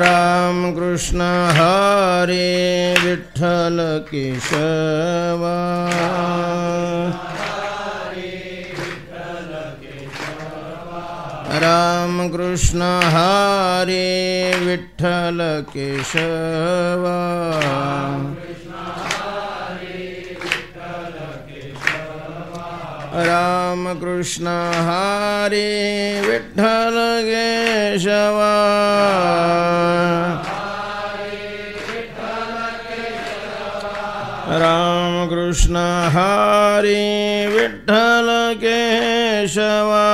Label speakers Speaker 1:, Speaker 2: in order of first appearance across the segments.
Speaker 1: राम कृष्ण हरे विठ्ठल केशवा राम कृष्ण हरे विठ्ठल केशवा राम कृष्ण हरे विठ्ठल केशवा राम कृष्ण हरे विठ्ठल केशवा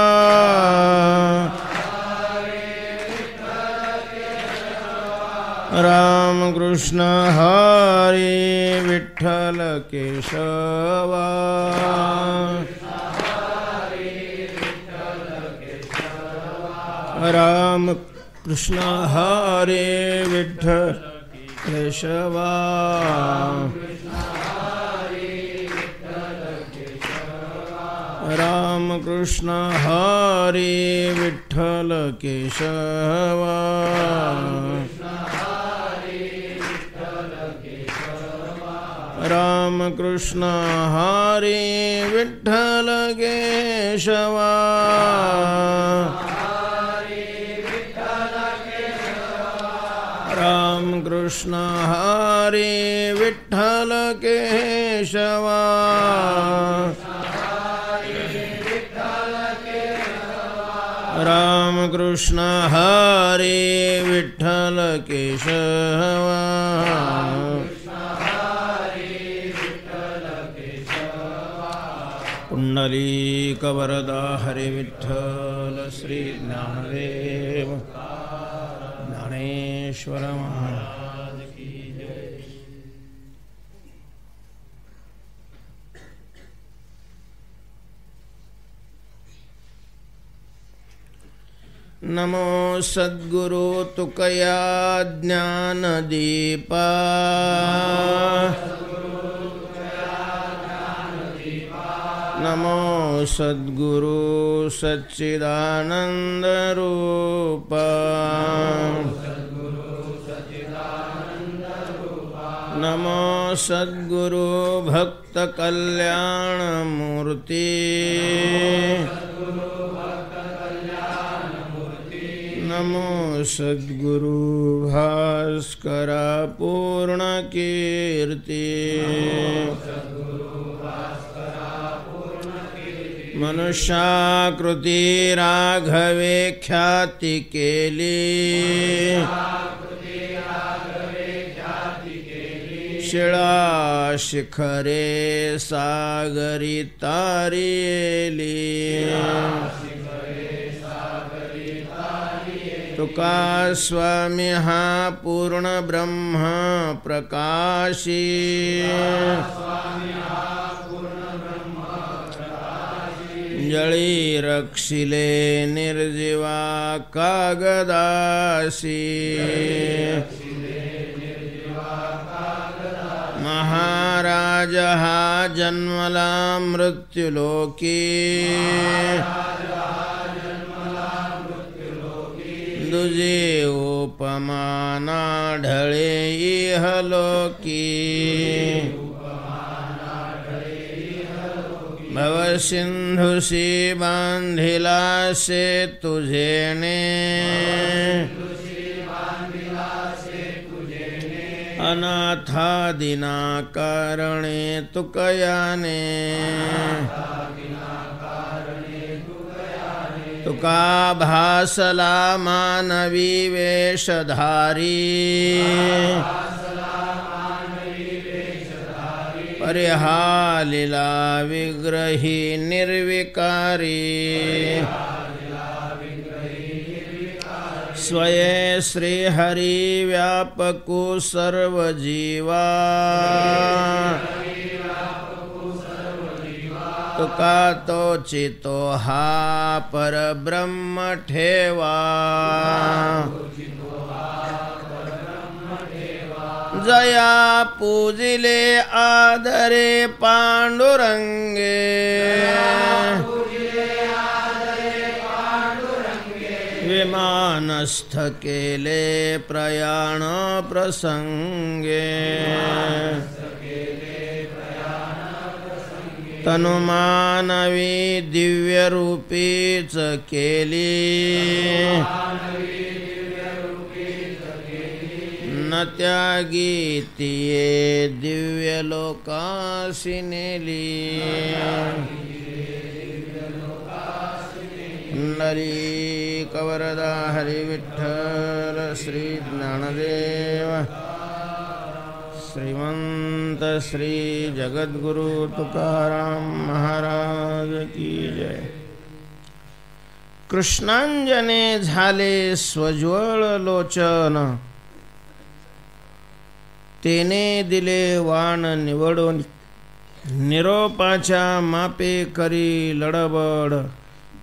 Speaker 1: राम कृष्ण हरे विठ्ठल केशवा राम कृष्ण हरे विठ्ठल केशवा राम कृष्ण हरे विठ्ठल केशवा राम कृष्ण हरे विठ्ठल केशवा राम कृष्ण हरे विठ्ठल केशवा राम कृष्ण हरे विठ्ठल केशवा पुंडलीकवरदा हरे विठ्ठल श्री ज्ञानदेव ज्ञानेश्वर महाराज की जय। नमो सद्गुरु तुकया ज्ञान दीपा नमो सद्गुरु सच्चिदानंद रूपा नमो सद्गुरु भक्त कल्याण मूर्ति नमो सद्गुरु भास्कर पूर्ण कीर्ति मनुष्याकृति राघवे ख्याति केली शिळा शिखरे सागरी तारियेली तुका स्वामी हा पूर्ण ब्रह्म प्रकाशी जळी रक्षिले निर्जीवा कागदासी महाराज हा जन्मला मृत्युलोकी दुजे उपमाना ढळे इहलोकी भवसिंधुसी बांधिला से तुझेने अनाथादिना कारणे तुकयाने तुका भासला मानवी वेशधारी परिहालिला विग्रही निर्विकारी स्वये श्री हरि व्यापको सर्वजीवा तुका तो चितो हा पर ब्रह्म ठेवा जया पूजिले आदरे पांडुरंगे विमानस्थ केले प्रयाण प्रसंगे तनुमानवी दिव्य रूपीच केली न त्यागी तिये दिव्य लोकासी नेली नरी कवरदा हरी विठ्ठल श्री ज्ञानदेव श्रीमंत श्री जगद्गुरु तुकाराम महाराज की जय। कृष्णांजने झाले स्वज्वळ लोचन तेने दिले वाण निवडून निरोपाच्या मापे करी लडबड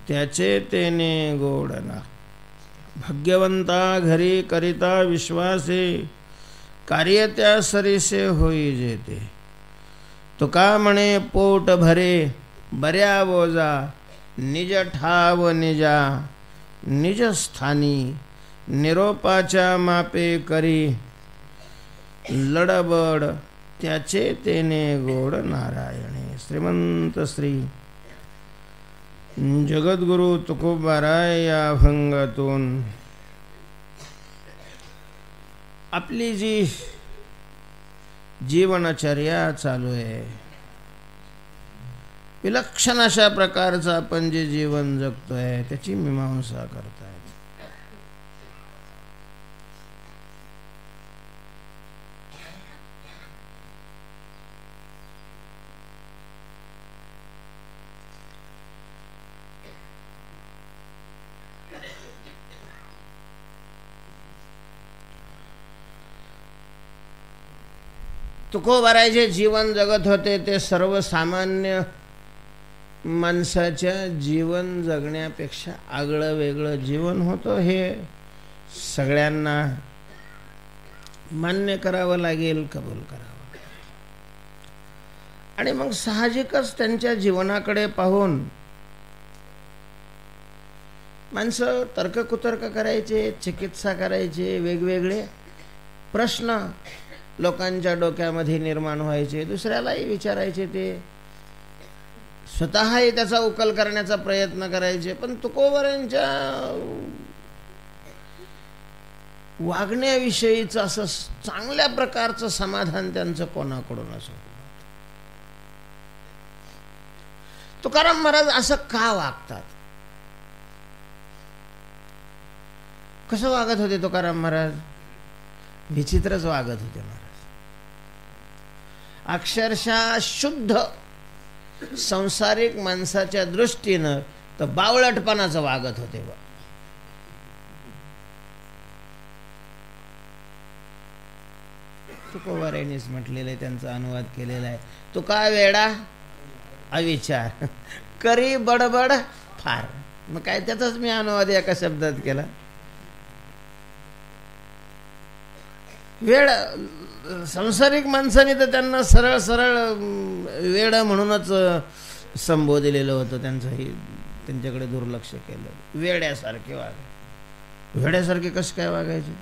Speaker 1: त्याचे तेने गोडना भाग्यवंता घरी करिता विश्वासे कार्य त्या सरीसे होई जेते तुका म्हणे पोट भरे बऱ्या बोजा निज ठाव निजा निज स्थानी निरोपाच्या मापे करी लडबड त्याचे तेने गोड नारायणे। श्रीमंत श्री जगद्गुरु तुकोबाराय या अभंगातून आपली जी जीवनचर्या चालू आहे विलक्षण अशा प्रकारचं आपण जे जीवन जगतोय त्याची मीमांसा करतायत। तुकोबाराय जे जीवन जगत होते ते सर्वसामान्य माणसाच्या जीवन जगण्यापेक्षा आगळं वेगळं जीवन होतं हे सगळ्यांना मान्य करावं लागेल, कबूल करावं। आणि मग साहजिकच त्यांच्या जीवनाकडे पाहून माणसं तर्ककुतर्क करायचे, चिकित्सा करायचे, वेगवेगळे प्रश्न लोकांच्या डोक्यामध्ये निर्माण व्हायचे, दुसऱ्यालाही विचारायचे, ते स्वतःही त्याचा उकल करण्याचा प्रयत्न करायचे। पण तुकोबारायांच्या वागण्याविषयीचं असं चांगल्या प्रकारचं समाधान त्यांचं कोणाकडूनच होतं। तुकाराम महाराज असं का वागतात, कसं वागत होते तुकाराम महाराज? विचित्रच वागत होते महाराज, अक्षरशः शुद्ध संसारिक माणसाच्या दृष्टीनं तर बावळटपणाचं वागत होते। तुकोबारायांनीच म्हटलेलं आहे, त्यांचा अनुवाद केलेला आहे, तुका वेडा अविचार करी बडबड फार। मग काय त्याचाच मी अनुवाद एका शब्दात केला। वेळ संसारिक माणसाने तर त्यांना सरळ सरळ वेड म्हणूनच संबोधलेलं होतं, त्यांचंही त्यांच्याकडे दुर्लक्ष केलं। वेड्यासारखे वागायचे, वेड्यासारखे कसं काय वागायचे?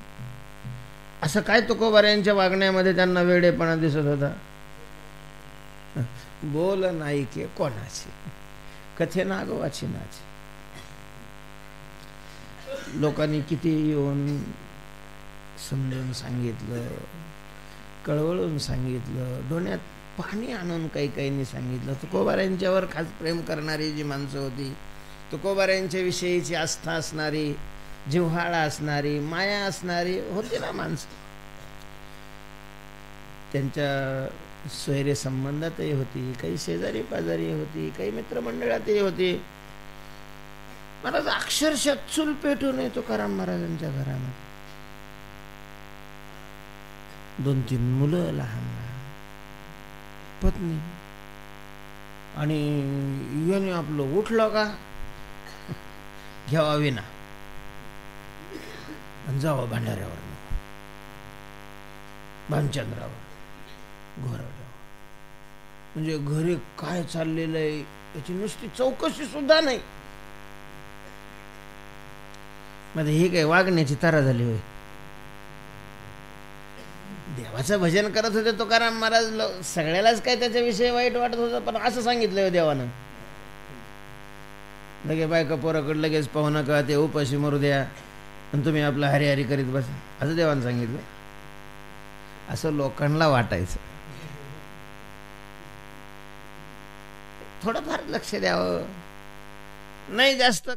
Speaker 1: असं काय तुकोबारायांच्या वागण्यामध्ये त्यांना वेडेपणा दिसत होता? बोल नाही के कोणाची कथे नागवाची नाची। लोकांनी किती येऊन समजून सांगितलं, कळवळून सांगितलं, डोळ्यात पाणी आणून काही काहींनी सांगितलं। तुकोबारायांच्यावर खास प्रेम करणारी जी माणसं होती, तुकोबारायांच्या विषयीची आस्था असणारी, जिव्हाळा असणारी, माया असणारी होती ना माणसं, त्यांच्या सोयरे संबंधातही होती, काही शेजारी पाजारी होती, काही मित्रमंडळातही होती। महाराज अक्षरशः चूल पेटून आहे तुकाराम महाराजांच्या घरामध्ये, 2-3 मुलं लहान, पत्नी, आणि याने आपलं उठलं का घ्यावा विना आणि जावं भांडाऱ्यावर, भानचंद्रावर, घोरवल्यावर, म्हणजे घरी काय चाललेलं आहे याची नुसती चौकशी सुद्धा नाही। मग ही काय वागण्याची तारा झाली होय? देवाचं भजन करत होते तुकाराम महाराज, सगळ्यालाच काय त्याच्याविषयी वाईट वाटत होतं, पण असं सांगितलं हो देवानं, लगे बायका पोराकडे लगेच पाहू नका, ते उपाशी मरू द्या आणि तुम्ही आपलं हरिहरी करीत बसा, असं देवानं सांगितलं. असं लोकांना वाटायचं. थोडंफार लक्ष द्यावं, नाही जास्त.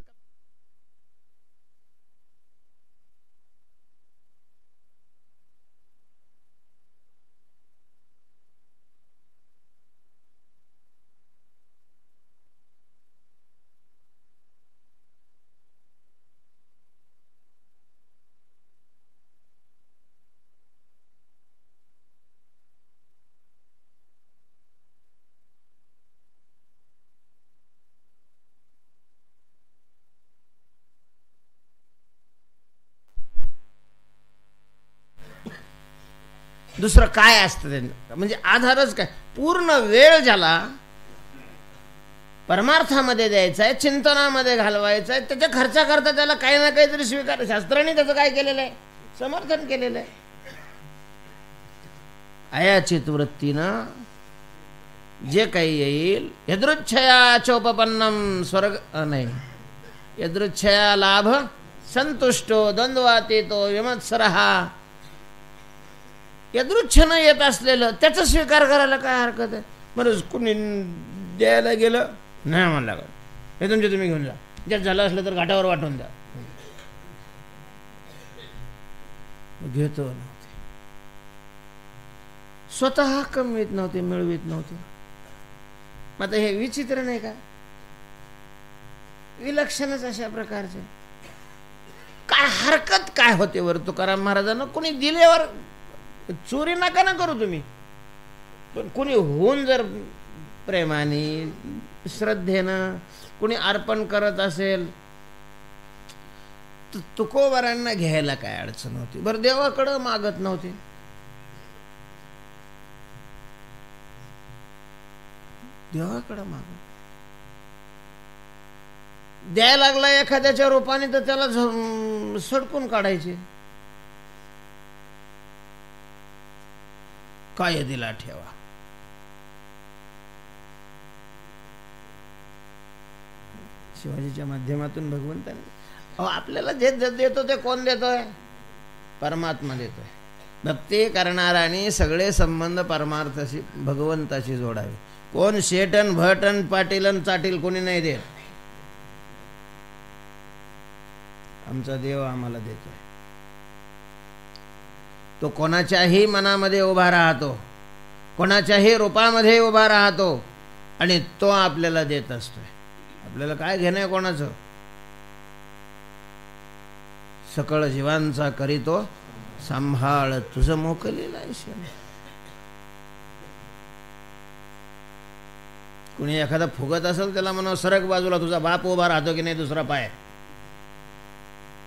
Speaker 1: दुसरं काय असतं त्यांचं, म्हणजे आधारच काय, पूर्ण वेळ ज्याला परमार्थामध्ये द्यायचा आहे, चिंतनामध्ये घालवायचा आहे, त्याच्या खर्चा करता त्याला काही ना काहीतरी स्वीकार. शास्त्राने त्याचं काय केलेलं आहे, समर्थन केलेलं आहे. अयाचित वृत्तीनं जे काही येईल, यदृच्छया चोपपन्नम स्वर्ग नाही, यदृच्छया लाभ संतुष्टो द्वंद्वातीतो विमत्सरः. यदृच्छेनं येत असलेलं त्याचा स्वीकार करायला काय हरकत आहे? बरं, कुणी द्यायला गेलं, नाही म्हणला का हे तुमचे तुम्ही घेऊन जा, ज्यात झालं असलं तर घाटावर वाटून द्या, घेतो नव्हते, स्वतः कमवीत नव्हते, मिळवीत नव्हते. मग आता हे विचित्र नाही का? विलक्षणच अशा प्रकारचे. काय हरकत काय होते वर तुकाराम महाराजांना? कुणी दिल्यावर चोरी नका ना करू तुम्ही, पण कुणी होऊन जर प्रेमाने श्रद्धेनं कुणी अर्पण करत असेल तर तुकोबारांना घ्यायला काय अडचण होती? बरं, देवाकडं मागत नव्हते, देवाकडं मागत. द्यायला लागला एखाद्याच्या रूपाने तर त्याला सडकून काढायचे. काय दिला ठेवा. शिवाजीच्या माध्यमातून भगवंताने आपल्याला जे देतो ते कोण देतोय? परमात्मा देतोय. भक्ती करणाऱ्याने सगळे संबंध परमार्थाशी भगवंताशी जोडावे. कोण शेटन भटन पाटीलन चाटील कोणी नाही देत. आमचा देव आम्हाला देतोय. तो कोणाच्याही मनामध्ये उभा राहतो, कोणाच्याही रूपामध्ये उभा राहतो आणि तो आपल्याला देत असतोय. आपल्याला काय घेणं आहे कोणाचं? सकळ जीवांचा करीतो सांभाळ तुझं मोकलेला आहे. कुणी एखादा फुगत असेल त्याला म्हणा सरक बाजूला, तुझा बाप उभा राहतो की नाही दुसरा पाय.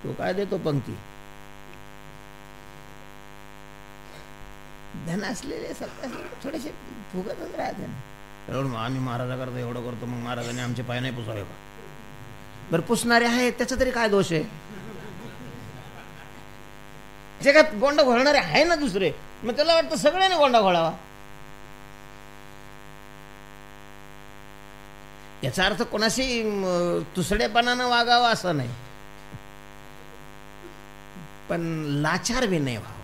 Speaker 1: तो काय देतो? पंक्ती. धन असलेले सत्ता थोडेसे फुगतच राहते ना. आम्ही महाराजाकरता एवढं करतो, मग महाराजांनी आमचे पाय नाही पुसावे का? बरं, पुसणारे आहेत त्याचा तरी काय दोष आहे? जगात गोंडा घोळणारे आहे ना दुसरे, मग त्याला वाटतं सगळ्यांनी गोंडा घोळावा. याचा अर्थ कोणाशी तुसडेपणानं वागावं असं नाही, पण लाचार बी नाही व्हावं.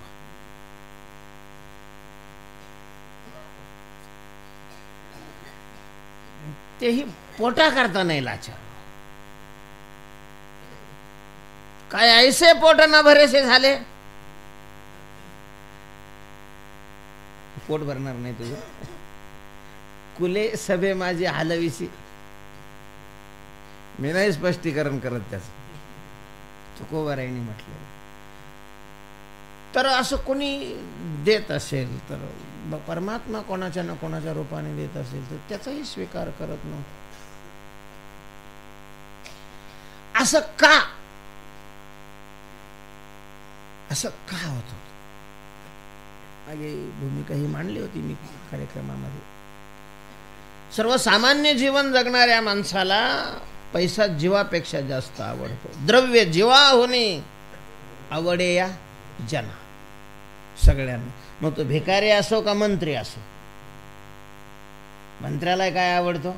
Speaker 1: तेही पोटा करता नाही लाचार. काय ऐसे पोट न भरेसे झाले, पोट भरणार नाही तुझं. कुले सभे माझी हलविसी. मी नाही स्पष्टीकरण करत त्याचं, तुकोबारायांनी म्हटलं. तर असं कोणी देत असेल तर परमात्मा कोणाच्या ना कोणाच्या रूपाने देत असेल तर त्याचाही स्वीकार करत नव्हता. असं का? असं का होत होतं? मागे भूमिका ही मांडली होती मी कार्यक्रमामध्ये. सर्वसामान्य जीवन जगणाऱ्या माणसाला पैसा जीवापेक्षा जास्त आवडतो. द्रव्य जीवाहुनी आवडे या जना. सगळ्यांना. मग तो भिकारी असो का मंत्री असो, मंत्र्याला काय आवडतो?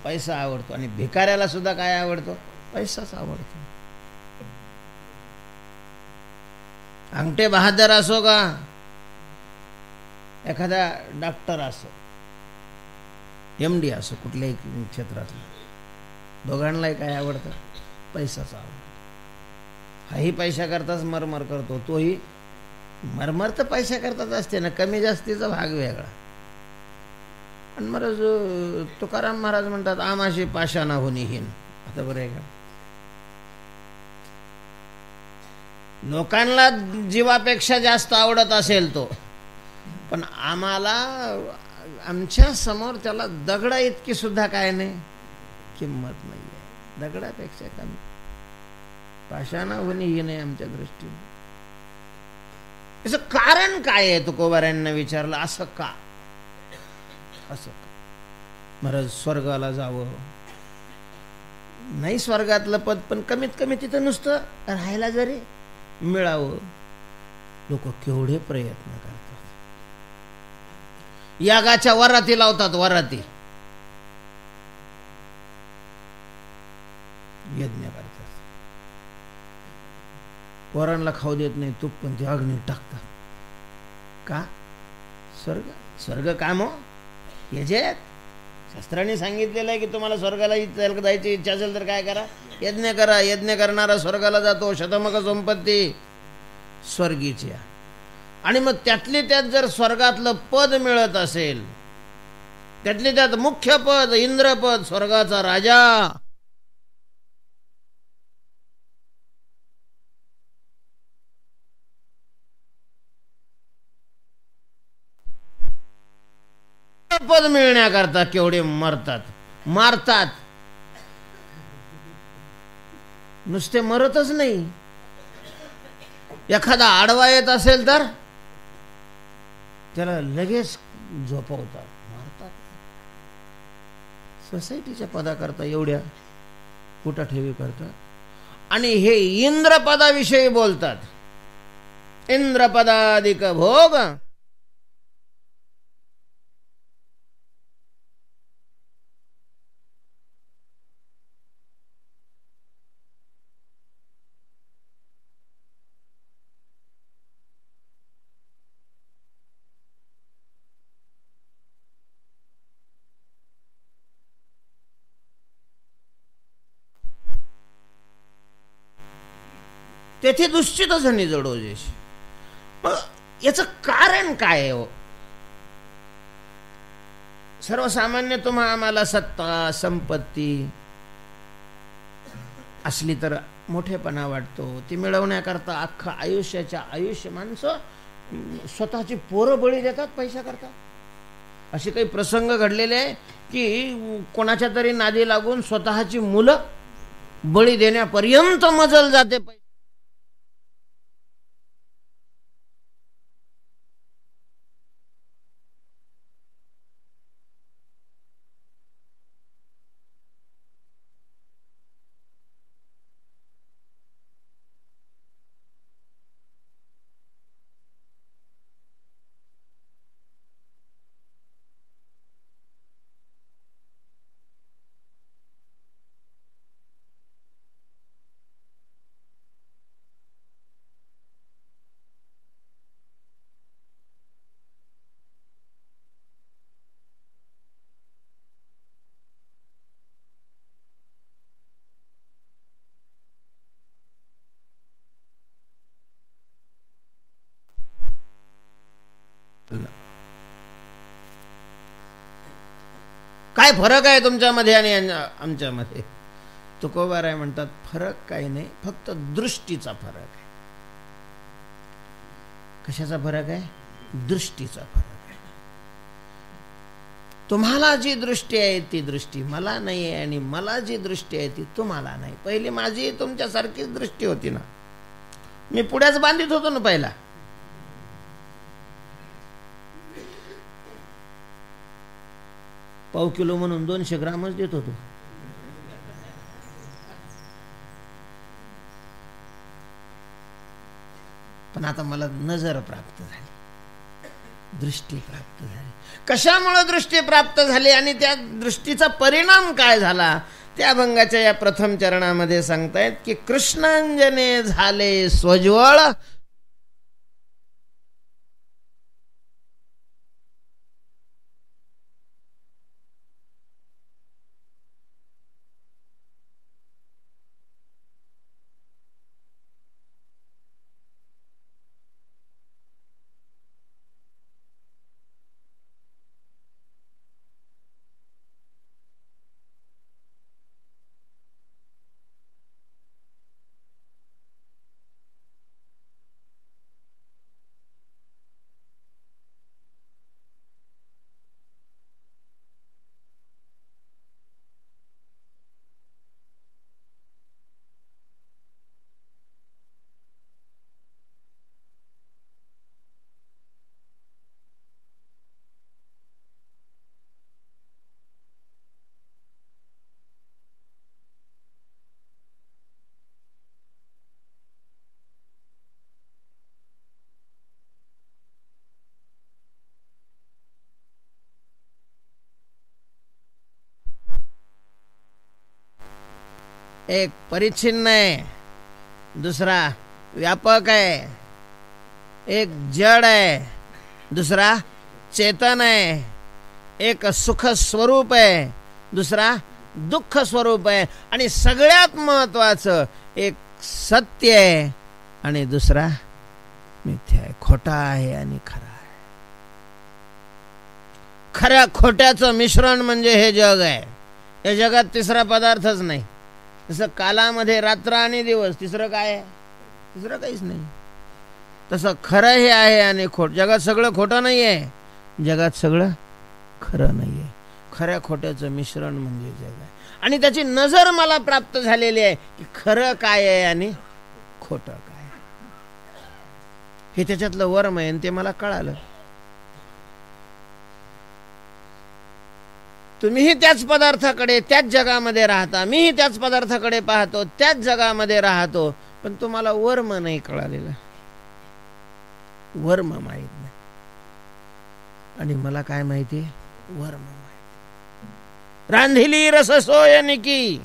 Speaker 1: पैसा आवडतो. आणि भिकाऱ्याला सुद्धा काय आवडतो? पैसाच आवडतो. अंगठे बहादर असो का एखादा डॉक्टर असो, MD असो, कुठल्याही क्षेत्रातलं, दोघांनाही काय आवडतं? पैसाच आवडतो. हाही पैसा करताच मरमर करतो, तोही मरमर तर पैसा करताच असते ना, कमी जास्तीचा भाग वेगळा. आणि महाराज तुकाराम महाराज म्हणतात आमाशी पाशाना होनीहीन. आता बरं आहे का? लोकांना जीवापेक्षा जास्त आवडत असेल तो, पण आम्हाला आमच्या समोर त्याला दगडा इतकी सुद्धा काय नाही किंमत नाही आहे. दगडापेक्षा कमी. पाशाना होनीहीन आहे आमच्या दृष्टीने. याचं कारण काय आहे? तुकोबारायांना विचारलं, असं का? असं का? महाराज स्वर्गाला जावं नाही, स्वर्गातलं पद, पण कमीत कमी तिथं नुसतं राहायला जरी मिळावं. लोक केवढे प्रयत्न करतात. यागाच्या वराती लावतात, वराती यज्ञ करतात. पोरांना खाऊ देत नाही तूप, पण ते अग्नी टाकतात. का? स्वर्ग. स्वर्ग काम हो याच्यात. शास्त्राने सांगितलेलं आहे की तुम्हाला स्वर्गाला जायची इच्छा असेल तर काय करा? यज्ञ करा. यज्ञ करणारा स्वर्गाला जातो. शतमक संपत्ती स्वर्गीची. आणि मग त्यातली त्यात जर स्वर्गातलं पद मिळत असेल, त्यातली त्यात मुख्य पद इंद्रपद, स्वर्गाचा राजा, पद मिळण्याकरता केवढे मारतात. नुसते मरतच नाही, एखादा आडवा येत असेल तर त्याला लगेच झोपवतात, मारतात. सोसायटीच्या पदाकरता एवढ्या कुटाठेवी करतात. आणि हे इंद्रपदाविषयी बोलतात. इंद्रपदाधिक भोग. तेथे दुश्चितच निजडोजेश. मग याचं कारण काय आहे हो? सर्वसामान्य आम्हाला सत्ता संपत्ती असली तर मोठेपणा वाटतो. ती मिळवण्याकरता अख्खं आयुष्य माणसं स्वतःची पोरं बळी देतात पैसा करता. असे काही प्रसंग घडलेले आहे की कोणाच्या तरी नादी लागून स्वतःची मुलं बळी देण्यापर्यंत मजल जाते. काय फरक आहे तुमच्यामध्ये आणि आमच्यामध्ये? तुकोबाराय म्हणतात फरक काही नाही, फक्त दृष्टीचा फरक आहे. कशाचा फरक आहे? दृष्टीचा फरक आहे. तुम्हाला जी दृष्टी आहे ती दृष्टी मला नाही आहे, आणि मला जी दृष्टी आहे ती तुम्हाला नाही. पहिली माझी तुमच्यासारखीच दृष्टी होती ना. मी पुढ्याच बांधित होतो ना पहिला. पाव किलो म्हणून 200 ग्रामच देत होतो. पण आता मला नजर प्राप्त झाली, दृष्टी प्राप्त झाली. कशामुळे दृष्टी प्राप्त झाली आणि त्या दृष्टीचा परिणाम काय झाला त्या अभंगाच्या या प्रथम चरणामध्ये सांगतायत की कृष्णांजने झाले स्वज्वळ, एक परिच्छिन्न आहे, दुसरा व्यापक आहे. एक जड आहे, दुसरा चेतन आहे. एक सुख स्वरूप आहे, दुसरा दुःख स्वरूप आहे. आणि सगळ्यात महत्वाचं एक सत्य आहे आणि दुसरा मिथ्या आहे, खोटा आहे आणि खरा आहे. खऱ्या खोट्याचं मिश्रण म्हणजे हे जग आहे. या जगात तिसरा पदार्थच नाही. जसं कालामध्ये रात्र आणि दिवस, तिसरं काय आहे? तिसरं काहीच नाही. तसं खरं हे आहे आणि खोट. जगात सगळं खोटं नाही आहे, जगात सगळं खरं नाही आहे. खऱ्या खोट्याचं मिश्रण म्हणजे जग आहे. आणि त्याची नजर मला प्राप्त झालेली आहे की खरं काय आहे आणि खोटं काय. हे त्याच्यातलं वर्म आहे आणि ते मला कळालं. तुम्हीही त्याच पदार्थाकडे, त्याच जगामध्ये राहता, मीही त्याच पदार्थाकडे पाहतो, त्याच जगामध्ये राहतो, पण तुम्हाला वर्म नाही कळालेला, वर्म माहित नाही. आणि मला काय माहिती? वर्म माहिती. रांधिली रस सोय निकी,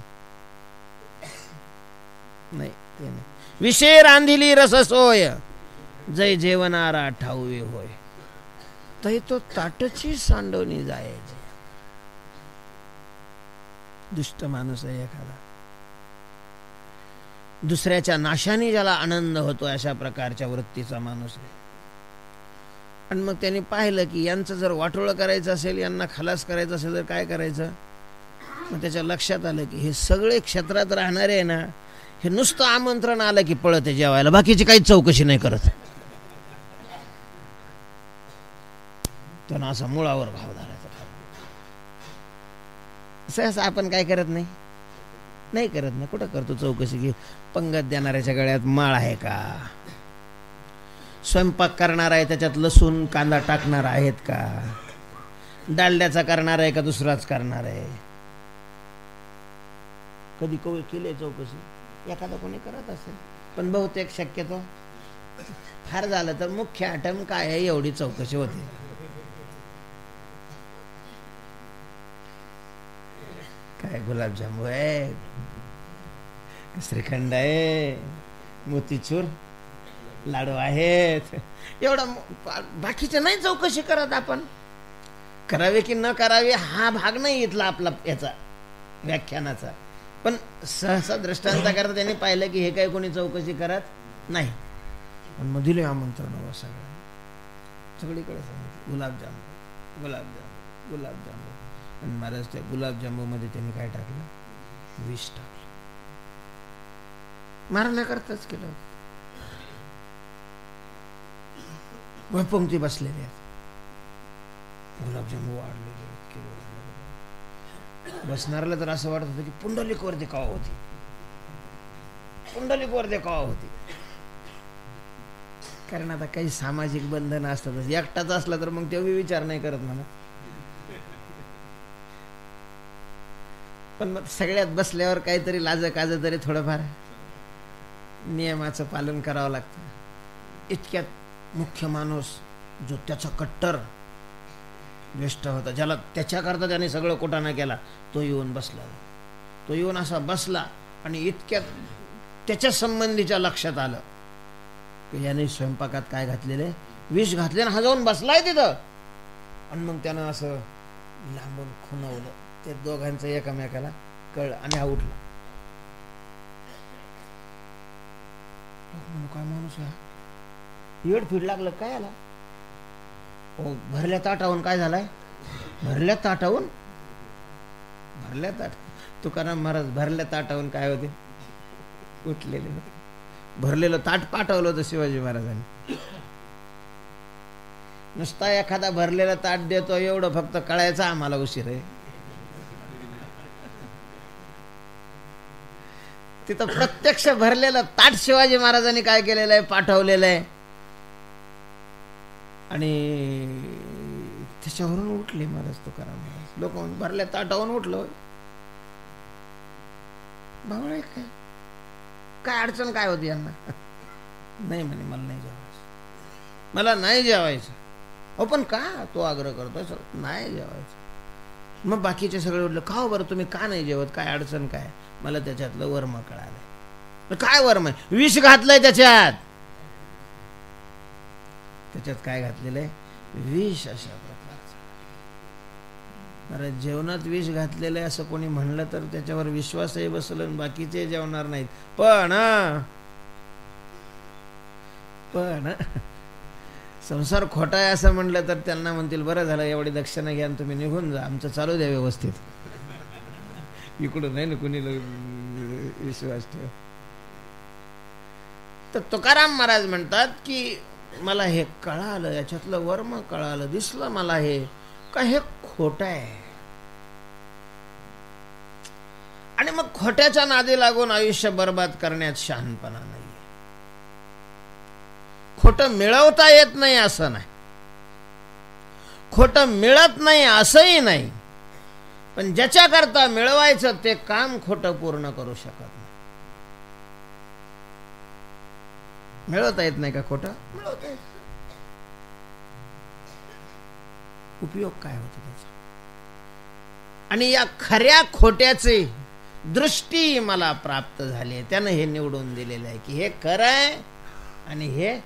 Speaker 1: नाही ते नाही. विषय रांधिली रस सोय, जय जेवणारा ठाऊवे होय. तै तो ताटची सांडवणी जायची. दुष्ट माणूस आहे एखादा, दुसऱ्याच्या नाशाने ज्याला आनंद होतो अशा प्रकारच्या वृत्तीचा माणूस आहे. आणि मग त्यांनी पाहिलं की यांचं जर वाटोळं करायचं असेल, यांना खलास करायचं असेल तर काय करायचं. मग त्याच्या लक्षात आलं की हे सगळे क्षेत्रात राहणारे आहे ना, हे नुसतं आमंत्रण आलं की पळते जेवायला, बाकीची काहीच चौकशी नाही करत. त्यांना असा मुळावर घाव झाला. सहसा आपण काय करत नाही, नाही करत ना. कुठं करतो चौकशी की पंगत देणाऱ्याच्या गळ्यात माळ आहे का, स्वयंपाक करणार आहे त्याच्यात लसूण कांदा टाकणार आहेत का, डालड्याचा करणार आहे का दुसराच करणार आहे. कधी कोणी केले चौकशी? एखादा कोणी करत असेल, पण बहुतेक शक्यतो फार झालं तर मुख्य आयटम काय आहे एवढी चौकशी होते. काय गुलाबजामू आहे, श्रीखंड आहे, मोतीचूर लाडू आहेत, एवढं. बाकीचं नाही चौकशी करत आपण. करावे की न करावे हा भाग नाही इथला आपला याचा व्याख्यानाचा. पण सहसा दृष्टांता करता त्यांनी पाहिलं की हे काही कोणी चौकशी करत नाही. पण मग दिले आमंत्रण सगळीकडे सांगितलं गुलाबजामू गुलाबजामू गुलाबजामू. आणि महाराज त्या गुलाबजामू मध्ये त्यांनी काय टाकलं? विष टाकलं. मारण्याकरताच केलं. पंक्ती बसलेले आहेत, गुलाबजामू वाढलेले. बसणाऱ्याला तर असं वाटत होतं की पुंडलिकवर देखावा होती, पुंडलिकवर देखावा होती. कारण आता काही सामाजिक बंधन असतात. एकटाच असला तर मग तेवढी विचार नाही करत म्हणा. पण मग सगळ्यात बसल्यावर काहीतरी लाज काज तरी थोडंफार नियमाचं पालन करावं लागतं. इतक्यात मुख्य माणूस जो त्याचा कट्टर ज्येष्ठ होता, ज्याला त्याच्याकरता त्याने सगळं कुटाणा केला, तो येऊन बसला. तो येऊन असा बसला आणि इतक्यात त्याच्या संबंधीच्या लक्षात आलं की याने स्वयंपाकात काय घातलेले, विष घातले, हा जाऊन बसलाय तिथं. आणि मग त्यानं असं लांबून खुणवलं. ते दोघांचं एकमेकाला कळलं आणि हा उठला. काय माणूस आहे, येडफीड लागलं काय याला. भरल्या ताटावून काय झालाय, भरल्या ताटात तुकाराम महाराज भरल्या ताटावून काय होते, उठलेले. भरलेलं ताट पाठवलं होतं शिवाजी महाराजांनी. नुसता एखादा भरलेलं ताट देतो एवढं फक्त कळायचं आम्हाला उशीर आहे. तिथं प्रत्यक्ष भरलेलं ताट शिवाजी महाराजांनी काय केलेलं आहे, पाठवलेलं आहे. आणि त्याच्यावरून उठले महाराज तुकाराम महाराज. लोक भरल्या ताटावरून उठलो. बावळे काय, काय अडचण काय होती यांना. नाही म्हणे मला नाही जेवायचं, मला नाही जेवायचं. हो पण का, तो आग्रह करतोय नाही जेवायचं. मग बाकीचे सगळे उठले, का बरं तुम्ही का नाही जेवत, काय अडचण काय. मला त्याच्यातलं वर्म कळालंय. काय वर्म आहे, विष घातलंय त्याच्यात. त्याच्यात काय घातलेलं आहे, विष. अशा प्रकारचं. अरे जेवणात विष घातलेलं आहे असं कोणी म्हणलं तर त्याच्यावर विश्वासही बसलं, बाकीचे जेवणार नाहीत. पण संसार खोटा आहे असं म्हणलं तर त्यांना म्हणतील बरं झालं एवढी दक्षिणा घ्या तुम्ही निघून जा, आमचं चालू द्या व्यवस्थित. इकडून नाही ना कुणी विश्वास ठेव. तर तुकाराम महाराज म्हणतात की मला हे कळालं, याच्यातलं वर्म कळालं, दिसलं मला हे का हे खोटं आहे. आणि मग खोट्याच्या नादी लागून आयुष्य बर्बाद करण्यात शहाणपणा नाही. खोटं मिळवता येत नाही असं नाही, खोटं मिळत नाही असंही नाही, पण ज्याच्याकरता मिळवायचं ते काम खोटं पूर्ण करू शकत नाही. मिळवता येत नाही का खोटं, मिळवता येत. उपयोग काय होतो त्याचा. आणि या खऱ्या खोट्याचे दृष्टी मला प्राप्त झाली, त्यानं हे निवडून दिलेलं आहे की हे खरं आहे आणि हे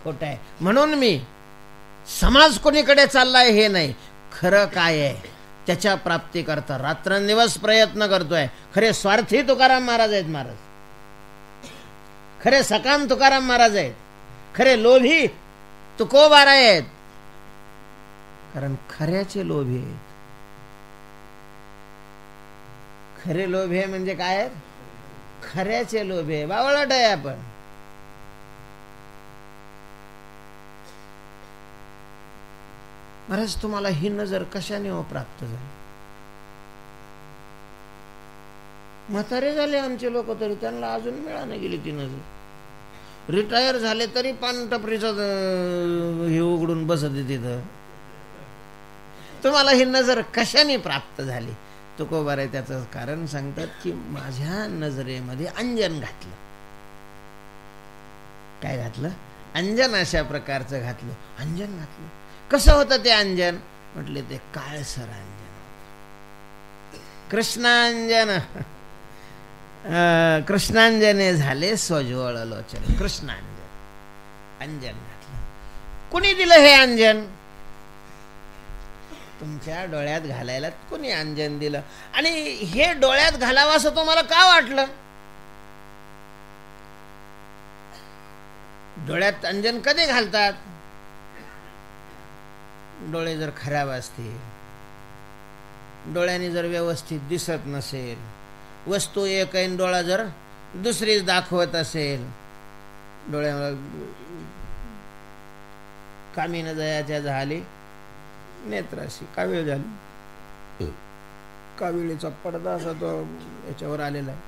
Speaker 1: खोटं आहे. म्हणून मी समाज कोणीकडे चाललाय हे नाही, खरं काय आहे त्याच्या प्राप्तीकरता रात्रंदिवस प्रयत्न करतोय. खरे स्वार्थी तुकाराम महाराज आहेत महाराज, खरे सकाम तुकाराम महाराज आहेत, खरे लोभी तुकोबार आहेत. कारण खऱ्याचे लोभी आहेत. खरे लोभे म्हणजे काय आहेत, खऱ्याचे लोभे. बावळट आहे आपण. महाराज तुम्हाला ही नजर कशाने प्राप्त झाली. म्हातारे झाले आमचे लोक तरी त्यांना अजून मिळाली गेली ती नजर. रिटायर झाले तरी पान टपरीचं हे उघडून बसत तिथं. तुम्हाला ही नजर कशाने प्राप्त झाली. तुकोबार आहे त्याचं कारण सांगतात की माझ्या नजरेमध्ये अंजन घातलं. काय घातलं, अंजन. अशा प्रकारचं घातलं, अंजन घातलं. कसं होतं ते अंजन, म्हटले ते काळसर अंजन, कृष्णांजन. कृष्णांजने झाले सोज्वळ लोचन. कृष्णांजन, अंजन घातलं. कुणी दिलं हे अंजन, तुमच्या डोळ्यात घालायला कोणी अंजन दिलं. आणि हे डोळ्यात घालावं असं तुम्हाला का वाटलं. डोळ्यात अंजन कधी घालतात, डोळे जर खराब असतील, डोळ्याने जर व्यवस्थित दिसत नसेल, वस्तू एक आहे डोळा जर दुसरीच दाखवत असेल, डोळ्याला कामीन जयाच्या झाली नेत्राशी कावीळ झाली. काविळीचा पडदा असा तो याच्यावर आलेला आहे.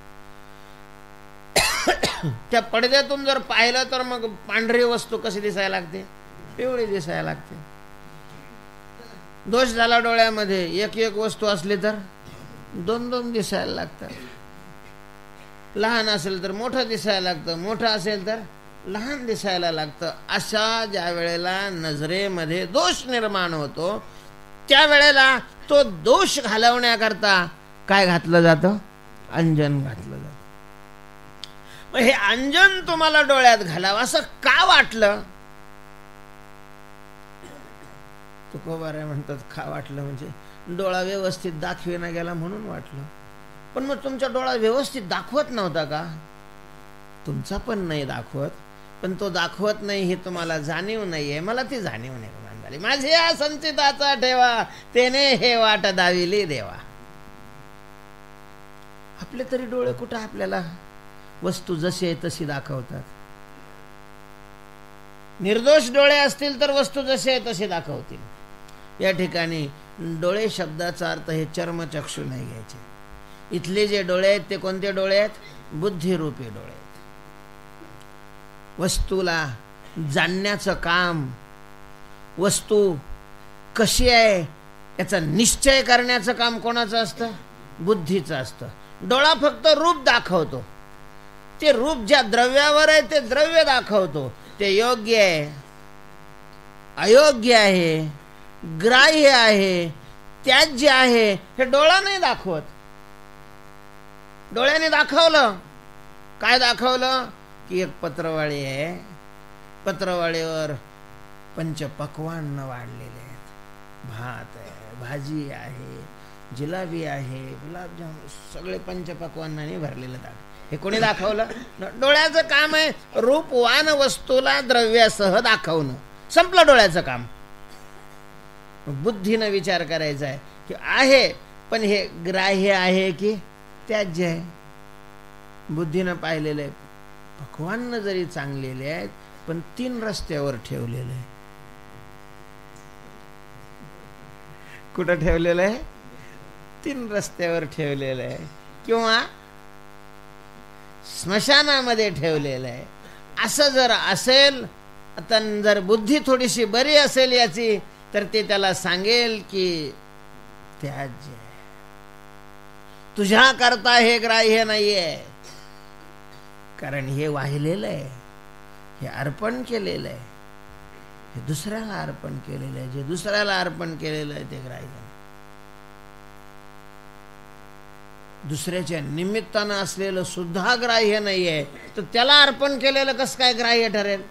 Speaker 1: त्या पडद्यातून जर पाहिलं तर मग पांढरी वस्तू कशी दिसायला लागते, पिवळी दिसायला लागते. दोष झाला डोळ्यामध्ये, एक एक वस्तू असली तर दोन दोन दिसायला लागतात. लहान असेल तर मोठं दिसायला लागतं, मोठं असेल तर लहान दिसायला लागतं. अशा ज्या वेळेला नजरेमध्ये दोष निर्माण होतो त्यावेळेला तो दोष घालवण्याकरता काय घातलं जातं? अंजन घातलं जातं. मग हे अंजन तुम्हाला डोळ्यात घालावं असं का वाटलं? तुकोबाराय म्हणतात का वाटलं म्हणजे डोळा व्यवस्थित दाखवेना गेला म्हणून वाटलं. पण मग तुमचा डोळा व्यवस्थित दाखवत नव्हता का? तुमचा पण नाही दाखवत, पण तो दाखवत नाही हे तुम्हाला जाणीव नाहीये. मला ती जाणीव निर्माण झाली. माझे या संचिताचा ठेवा तेने हे वाट दाविली देवा. आपले तरी डोळे कुठं आपल्याला वस्तू जशी आहे तशी दाखवतात? निर्दोष डोळे असतील तर वस्तू जशी आहे तशी दाखवतील. या ठिकाणी डोळे शब्दाचा अर्थ हे चर्मचक्षु नाही घ्यायचे. इथले जे डोळे आहेत ते कोणते डोळे आहेत? बुद्धिरूपी डोळे आहेत. वस्तूला जाणण्याचं काम, वस्तू कशी आहे याचा निश्चय करण्याचं काम कोणाचं असतं? बुद्धीचं असतं. डोळा फक्त रूप दाखवतो. ते रूप ज्या द्रव्यावर आहे ते द्रव्य दाखवतो. ते योग्य आहे, अयोग्य आहे, ग्राह्य आहे, त्याज्य आहे हे डोळा नाही दाखवत. डोळ्याने दाखवलं काय? दाखवलं की एक पत्रवाळी आहे, पत्रवाळीवर पंचपक्वान्न वाढलेले आहेत. भात आहे, भाजी आहे, जिलाबी आहे, गुलाबजाम, सगळे पंचपक्वान्नाने भरलेलं ताट. हे कोणी दाखवलं? डोळ्याचं काम आहे रूपवान वस्तूला द्रव्यासह दाखवणं. संपलं डोळ्याचं काम. बुद्धीनं विचार करायचा आहे की आहे पण हे ग्राह्य आहे की त्याज्य आहे. बुद्धीनं पाहिलेलं आहे पक्वान्न जरी चांगलेले आहेत पण 3 रस्त्यावर ठेवलेलं आहे. कुठं ठेवलेलं आहे? 3 रस्त्यावर ठेवलेलं आहे किंवा स्मशानामध्ये ठेवलेलं आहे. असं जर असेल आता जर बुद्धी थोडीशी बरी असेल याची तर ते त्याला सांगेल की त्याज्य आहे. तुझ्या करता हे ग्राह्य नाहीये, कारण हे वाहिलेलं आहे, हे अर्पण केलेलं आहे, हे दुसऱ्याला अर्पण केलेलं आहे. जे दुसऱ्याला अर्पण केलेलं आहे ते ग्राह्य. दुसऱ्याच्या निमित्तानं असलेलं सुद्धा ग्राह्य नाहीये तर त्याला अर्पण केलेलं कसं काय ग्राह्य ठरेल?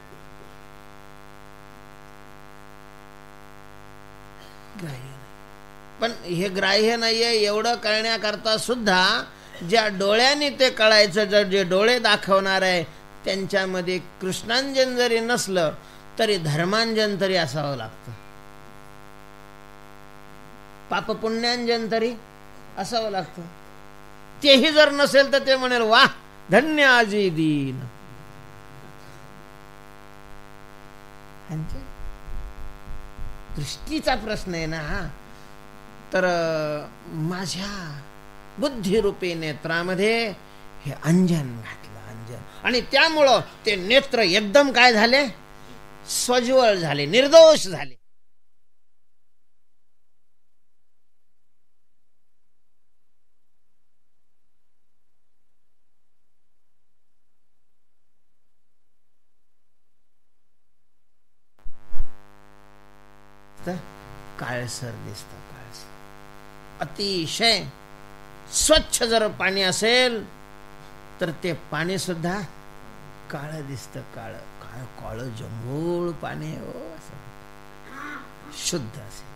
Speaker 1: ग्राह्य. पण हे ग्राह्य नाहीये एवढं कळण्याकरता सुद्धा ज्या डोळ्यांनी ते कळायचं, जर जे डोळे दाखवणार आहे त्यांच्यामध्ये कृष्णांजन जरी नसलं तरी धर्मांजन तरी असावं लागतं. पापपुण्यांजन तरी असावं लागतं. तेही जर नसेल तर ते म्हणेल वाह धन्य आजी दीन. दृष्टीचा प्रश्न आहे ना हा. तर माझ्या बुद्धिरूपी नेत्रामध्ये हे अंजन घातलं, अंजन. आणि त्यामुळं ते नेत्र एकदम काय झाले? स्वज्वळ झाले, निर्दोष झाले. काळसर दिसतं, काळसर. अतिशय स्वच्छ जर पाणी असेल तर ते पाणी सुद्धा काळ दिसतं. काळ काळ काळ जंभूळ पाणी हो, असं शुद्ध असेल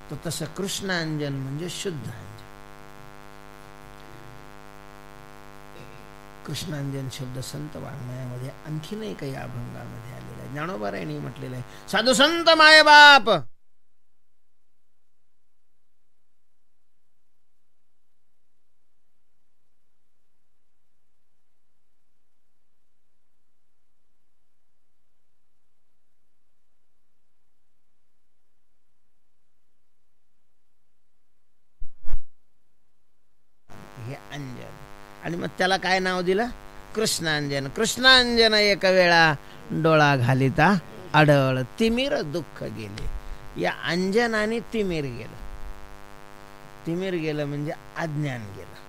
Speaker 1: तर तसं कृष्णांजन म्हणजे शुद्ध अंजन. कृष्णांजन शब्द संत वाङ्मयामध्ये आणखीनही काही अभंगामध्ये आलेला आहे. ज्ञानोबारायांनी म्हटलेलं आहे साधू संत माय बाप हे अंजन. आणि मग त्याला काय नाव दिलं? कृष्णांजन. कृष्णांजन एक वेळा डोळा घालिता आढळ तिमिर दुःख गेले. या अंजनाने तिमिर गेलं. तिमिर गेलं म्हणजे अज्ञान गेलं.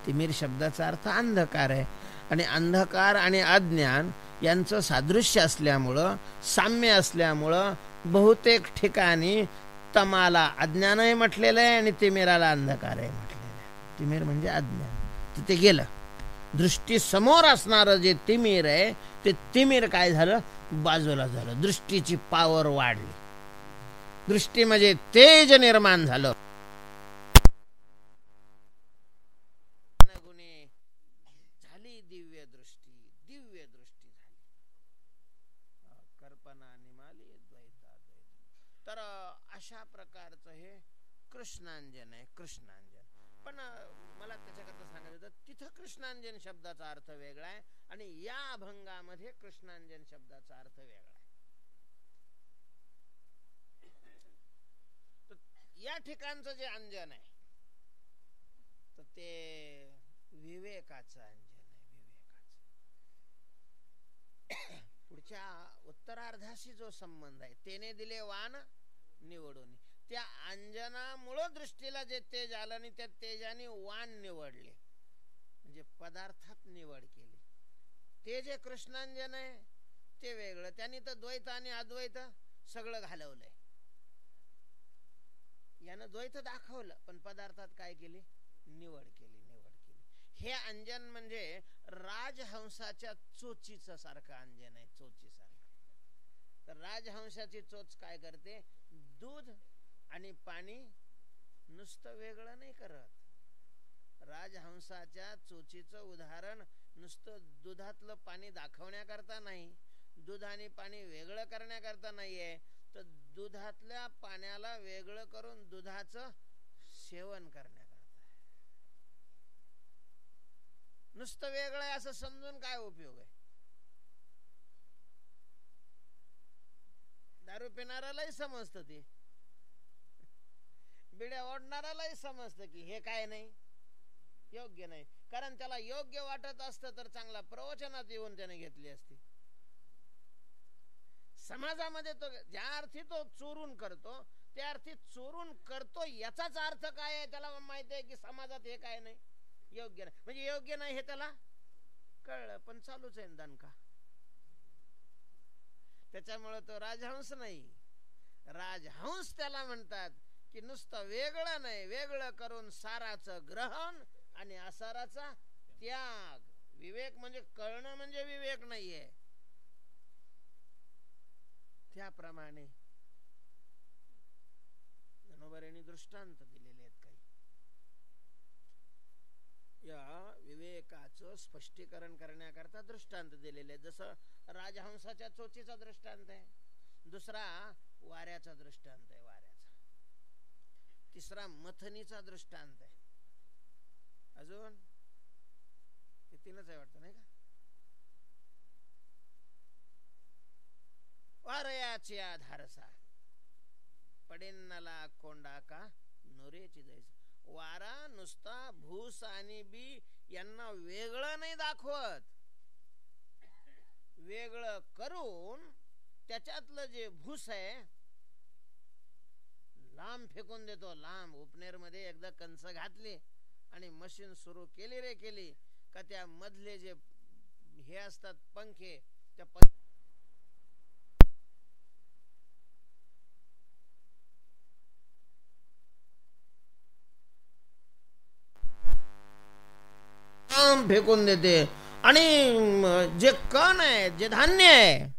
Speaker 1: तिमिर शब्दाचा अर्थ अंधकार आहे. आणि अंधकार आणि अज्ञान यांचं सादृश्य असल्यामुळं, साम्य असल्यामुळं बहुतेक ठिकाणी तमाला अज्ञानही म्हटलेलं आहे आणि तिमिराला अंधकारही म्हटलेलं आहे. तिमिर म्हणजे अज्ञान. तिथे गेलं. दृष्टी समोर असणारं जे तिमिर आहे ते तिमिर काय झालं, बाजूला झालं. दृष्टीची पावर वाढली. दृष्टीमध्ये तेज निर्माण झालं. झाली दिव्य दृष्टी, दिव्य दृष्टी झाली. कल्पना निमाली द्वैता. तर अशा प्रकारचं हे कृष्णांजन आहे. कृष्णांजन. पण मला त्याच्याकरता सांगायचं होतं, तिथं कृष्णांजन शब्दाचा अर्थ वेगळा आहे आणि या अभंगामध्ये कृष्णांजन शब्दाचा अर्थ वेगळा आहे. या ठिकाणचं जे अंजन आहे तर ते विवेकाचं अंजन आहे. विवेकाचं. पुढच्या उत्तरार्धाशी जो संबंध आहे, तेने दिले वान निवडून, त्या अंजनामुळं दृष्टीला जे तेज आलं आणि त्या तेजाने वान निवडले, म्हणजे पदार्थात निवड केली. ते जे कृष्णांजन आहे ते वेगळं. त्यांनी तर द्वैत आणि अद्वैत सगळं घालवलंय. यानं द्वैत दाखवलं पण पदार्थात काय केली, निवड केली. हे अंजन म्हणजे राजहंसाच्या चोचीचं सारखं अंजन आहे. चोचीसारखं. तर राजहंसाची चोच काय करते, दूध आणि पाणी नुसतं वेगळं नाही करत. राजहंसाच्या चोचीचं उदाहरण नुसतं दुधातलं पाणी दाखवण्याकरता नाही, दूध आणि पाणी वेगळं करण्याकरता नाहीये, तर दुधातल्या पाण्याला वेगळं करून दुधाचं सेवन करण्याकरता. नुसतं वेगळं आहे असं समजून काय उपयोग आहे. दारू पिणाऱ्यालाही समजतं, ते बिड्या ओढणाऱ्यालाही समजतं की हे काय नाही, योग्य नाही. कारण त्याला योग्य वाटत असतं तर चांगला प्रवचनात येऊन त्याने घेतली असती. समाजामध्ये तो ज्या अर्थी तो चोरून करतो त्या अर्थी चोरून करतो याचाच अर्थ काय आहे त्याला माहिती आहे की समाजात हे काय नाही, योग्य नाही. म्हणजे योग्य नाही हे त्याला कळलं, पण चालूच आहे दणका. त्याच्यामुळे तो राजहंस नाही. राजहंस त्याला म्हणतात की नुसतं वेगळं नाही, वेगळं करून साराचं ग्रहण आणि असाराचा त्याग. विवेक म्हणजे कळणं म्हणजे विवेक नाहीये. त्याप्रमाणे ज्ञानोबांनी दृष्टांत दिलेले आहेत काही. या विवेकाचं स्पष्टीकरण करण्याकरता दृष्टांत दिलेले. जसं राजहंसाच्या चोचीचा दृष्टांत आहे, दुसरा वाऱ्याचा दृष्टांत आहे, वाऱ्याचा. तिसरा मथनीचा दृष्टांत आहे. अजून हे तीनच आहे वाटतं, नाही का? वारयाची आधारसा पडेन्नला कोंडा का नोरेची जैस. वारा नुसता भूस आणि बी यांना वेगळं नाही दाखवत, वेगळं करून त्याच्यातलं जे भूस आहे लांब फेकून देतो. लांब उपनेर मध्ये एकदा कंस घातली आणि मशीन सुरू केली रे केली का त्या मधले जे हे असतात पंखे, त्या फेकून देते. आणि जे कण आहे, जे धान्य आहे,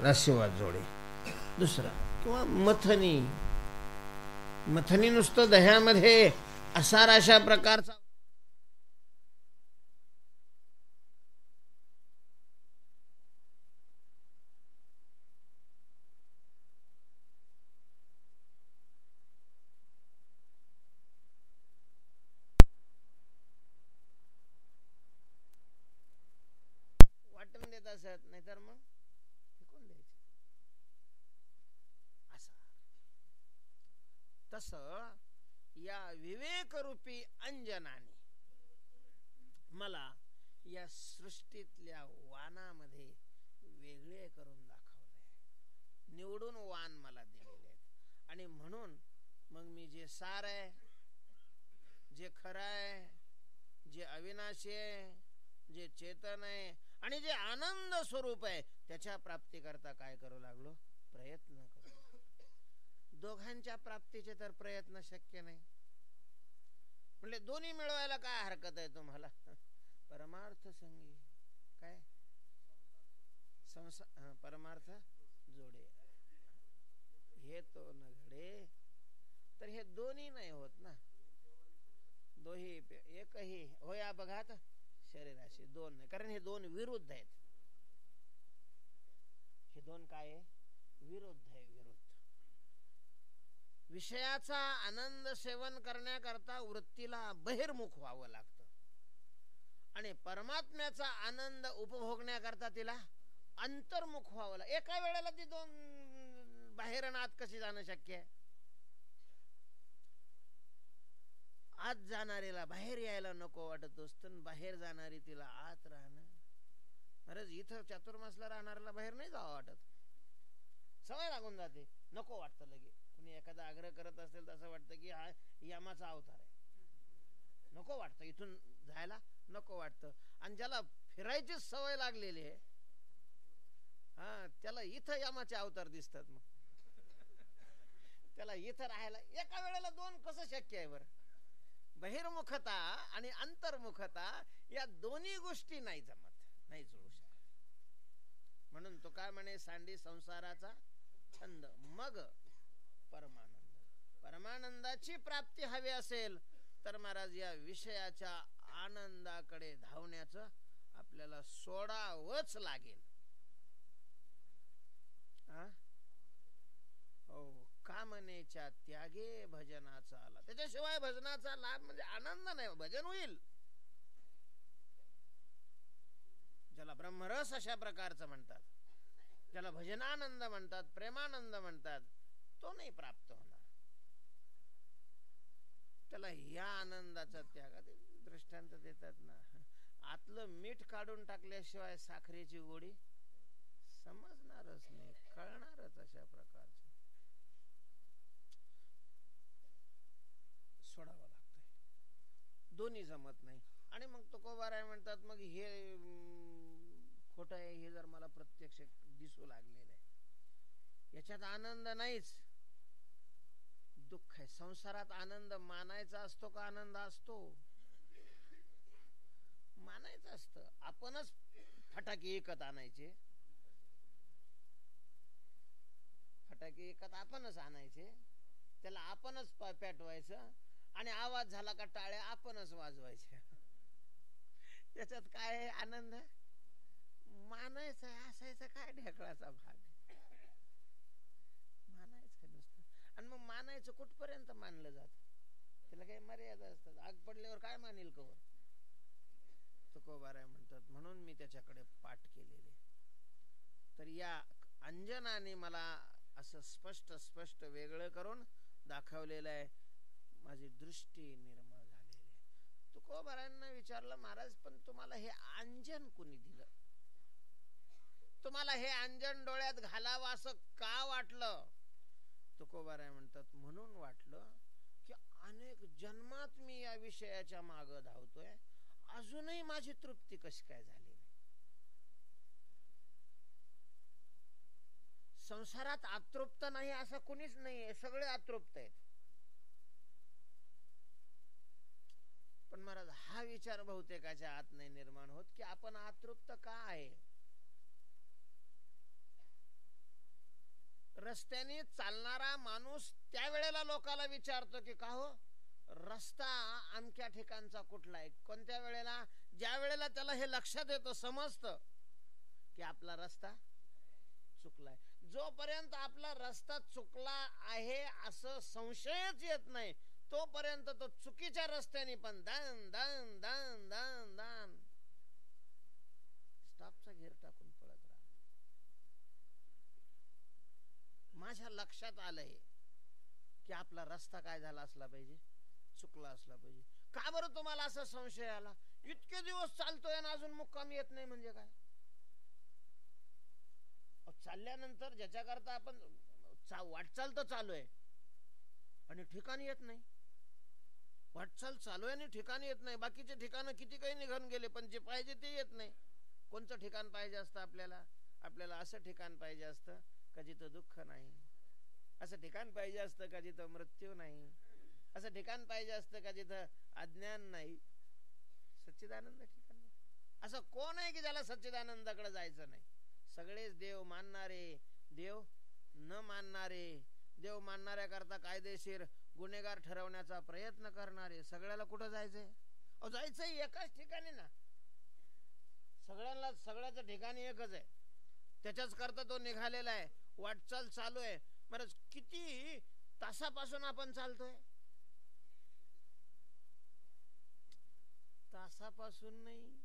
Speaker 1: राशीवाद जोडे. दुसरा किंवा मथनी. मथनी नुसतं दह्यामध्ये असार अशा प्रकारचा वाटून देत असत, नाहीतर मग फेकून द्यायचे. असा तस या विवेकरूपी अंजनाने मला या सृष्टीतल्या वानामध्ये वेगळे करून दाखवले, निवडून वान मला दिलेले आहेत. आणि म्हणून मग मी जे सार आहे, जे खरं आहे, जे अविनाशी आहे, जे चेतन आहे आणि जे आनंद स्वरूप आहे, त्याच्या प्राप्तीकरता काय करू लागलो? प्रयत्न करू. दोघांच्या प्राप्तीचे तर प्रयत्न शक्य नाही. म्हणजे दोन्ही मिळवायला काय हरकत आहे तुम्हाला? परमार्थ संगी काय परमार्थ जोडे हे तो न घडे. तर हे दोन्ही नाही होत ना. दोही एकही होया बघा आता शरीराशी दोन नाही, कारण हे दोन विरुद्ध आहेत. हे दोन काय आहे? विरुद्ध आहे. विरुद्ध. विषयाचा आनंद सेवन करण्याकरता वृत्तीला बहिर्मुख व्हावं लागतं आणि परमात्म्याचा आनंद उपभोगण्याकरता तिला अंतर्मुख व्हावं लागतं. एका वेळेला ती दोन बाहेर आणि आत कशी जाणं शक्य आहे? आत जाणारीला बाहेर यायला नको वाटत असतं, बाहेर जाणारी तिला आत राहणं. महाराज इथं चातुर्मासला राहणाऱ्याला बाहेर नाही जावं वाटत, सवय लागून जाते, नको वाटतं लगे. कुणी एखादा आग्रह करत असेल तर असं वाटतं की हा यमाचा अवतार आहे, नको वाटतं, इथून जायला नको वाटतं. आणि ज्याला फिरायची सवय लागलेली आहे हा, त्याला इथं यमाचे अवतार दिसतात. मग त्याला इथं राहायला एका वेळेला दोन कसं शक्य आहे बरं? बहिर्मुखता आणि अंतर्मुखता या दोन्ही गोष्टी नाही जमत, नाही जुळू शकत. म्हणून तो काय म्हणे, सांडी संसाराचा छंद मग परमानंद. परमानंदाची प्राप्ती हवी असेल तर महाराज या विषयाच्या आनंदाकडे धावण्याचं आपल्याला सोडावंच लागेल. हो, कामनेच्या त्यागे भजनाचा आला. त्याच्याशिवाय भजनाचा लाभ म्हणजे आनंद नाही. भजन होईल ज्याला ब्रह्मरस अशा प्रकारचं म्हणतात, ज्याला भजनानंद म्हणतात, प्रेमानंद म्हणतात, तो नाही प्राप्त होणार. त्याला या आनंदाचा त्याग दृष्टांत देतात ना. आतलं मीठ काढून टाकल्याशिवाय साखरेची गोडी समजणारच नाही, कळणारच. अशा प्रकारचं सोडावं लागतंय, दोन्ही जमत नाही. आणि मग तुकोबाराय म्हणतात, मग हे खोटं आहे, हे जर मला प्रत्यक्ष दिसू लागलेलं आहे, याच्यात आनंद नाहीच, दुःख आहे. संसारात आनंद मानायचा असतो का आनंद असतो? मानायचं असतं. आपणच फटाके एकत आणायचे, फटाके एकत आपणच आणायचे, त्याला आपणच पेटवायचं आणि आवाज झाला का टाळ्या आपणच वाजवायच्या. याच्यात काय आहे आनंद? मानायचं आहे, असायचा काय ढेकळाचा भाग? मानायचं नुसतं. आणि मग मानायचं कुठपर्यंत मानलं जात? त्याला काही मर्यादा असतात. आग पडल्यावर काय मानेल कवर? तुकोबाराय म्हणतात, म्हणून मी त्याच्याकडे पाठ केलेले. तर या अंजनाने मला असं स्पष्ट स्पष्ट वेगळं करून दाखवलेलं आहे. माझी दृष्टी निर्मळ झालेली आहे. तुकोबारायांना विचारलं, महाराज पण तुम्हाला हे अंजन कुणी दिलं? तुम्हाला हे अंजन डोळ्यात घालावं असं का वाटलं? तुकोबाराय म्हणतात, म्हणून वाटलं की अनेक जन्मात मी या विषयाच्या मागं धावतोय, अजूनही माझी तृप्ती कशी काय झाली नाही. संसारात अतृप्त नाही असं कुणीच नाहीये, सगळे अतृप्त आहेत. पण महाराज हा विचार बहुतेकाच्या आत नाही निर्माण होत की आपण अतृप्त का आहे. रस्त्याने चालणारा माणूस त्यावेळेला लोकाला विचारतो की का हो, रस्ता अमक्या ठिकाणचा कुठला आहे? कोणत्या वेळेला? ज्या वेळेला त्याला हे लक्षात येतं, समजतं की आपला रस्ता चुकलाय. जोपर्यंत आपला रस्ता चुकला आहे असं संशयच येत नाही, तोपर्यंत तो चुकीच्या रस्त्याने पण दान दान दान दान दान स्टॉपचा घेर टाकून पळत राहा. माझ्या लक्षात आलंय की आपला रस्ता काय झाला असला पाहिजे? चुकला असला पाहिजे. का बरं तुम्हाला असा संशय आला? इतके दिवस चालतोय ना अजून मुक्काम येत नाही म्हणजे काय? चालल्यानंतर ज्याच्याकरता आपण वाटचाल तर चालू आहे आणि ठिकाणी येत नाही. वाटचाल चालू आहे आणि ठिकाणी येत नाही. बाकीचे ठिकाणं किती काही निघून गेले, पण जे पाहिजे ते येत नाही. कोणतं ठिकाण पाहिजे असतं आपल्याला? आपल्याला असं ठिकाण पाहिजे असतं का जिथं दुःख नाही. असं ठिकाण पाहिजे असतं का जिथं मृत्यू नाही. असं ठिकाण पाहिजे असतं का जिथं अज्ञान नाही. सच्चिदानंद ठिकाण नाही. असं कोण आहे की ज्याला सच्चिदानंदाकडे जायचं नाही? सगळेच देव मानणारे, देव न मानणारे, देव मानणाऱ्या करता कायदेशीर गुन्हेगार ठरवण्याचा प्रयत्न करणारे, सगळ्याला कुठं जायचंय? जायचंय एकाच ठिकाणी ना. सगळ्यांना सगळ्याचं ठिकाणी एकच आहे. त्याच्याच करता तो निघालेला आहे. वाटचाल चालू आहे. महाराज किती तासापासून आपण चालतोय? तासापासून नाही,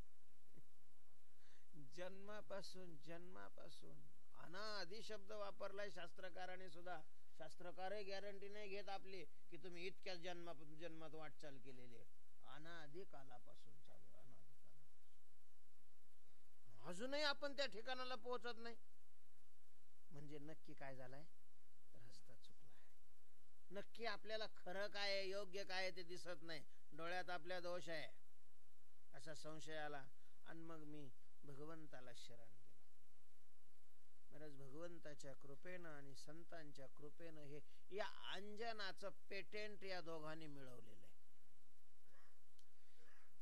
Speaker 1: जन्मापासून. जन्मापासून अनादि शब्द वापरलाय शास्त्रकाराने सुद्धा. शास्त्रकारही गॅरंटी नाही घेत आपली की तुम्ही इतक्या जन्मात वाटचाल केलेली आहे. अनादि कालापासून चालू. अनादि कालापासून अजूनही आपण त्या ठिकाणाला पोहोचत नाही. म्हणजे नक्की काय झालाय? रस्ता चुकला आहे. नक्की आपल्याला खरं काय आहे, योग्य काय आहे ते दिसत नाही. डोळ्यात आपल्या दोष आहे असा संशय आला आणि मग मी भगवंताला शरण गेलो. महाराज भगवंताच्या कृपेनं आणि संतांच्या कृपेनं हे या अंजनाचं पेटेंट या दोघांनी मिळवलेलं आहे.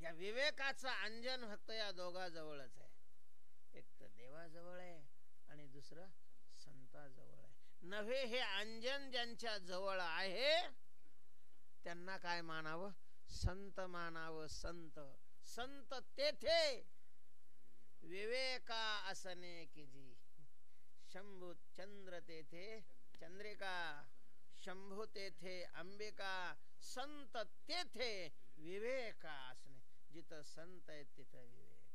Speaker 1: या विवेकाचं अंजन फक्त या दोघांजवळच आहे. एक तर देवाजवळ आहे आणि दुसरं संताजवळ आहे. नव्हे हे अंजन ज्यांच्या जवळ आहे त्यांना काय मानावं? संत मानावं. संत. संत तेथे विवेका असने कीजी. शंभु चंद्र तेथे चंद्रिका. शंभु तेथे अंबिका. संत तेथे विवेका असणे. जिथं संत आहेत तिथं विवेक आहे.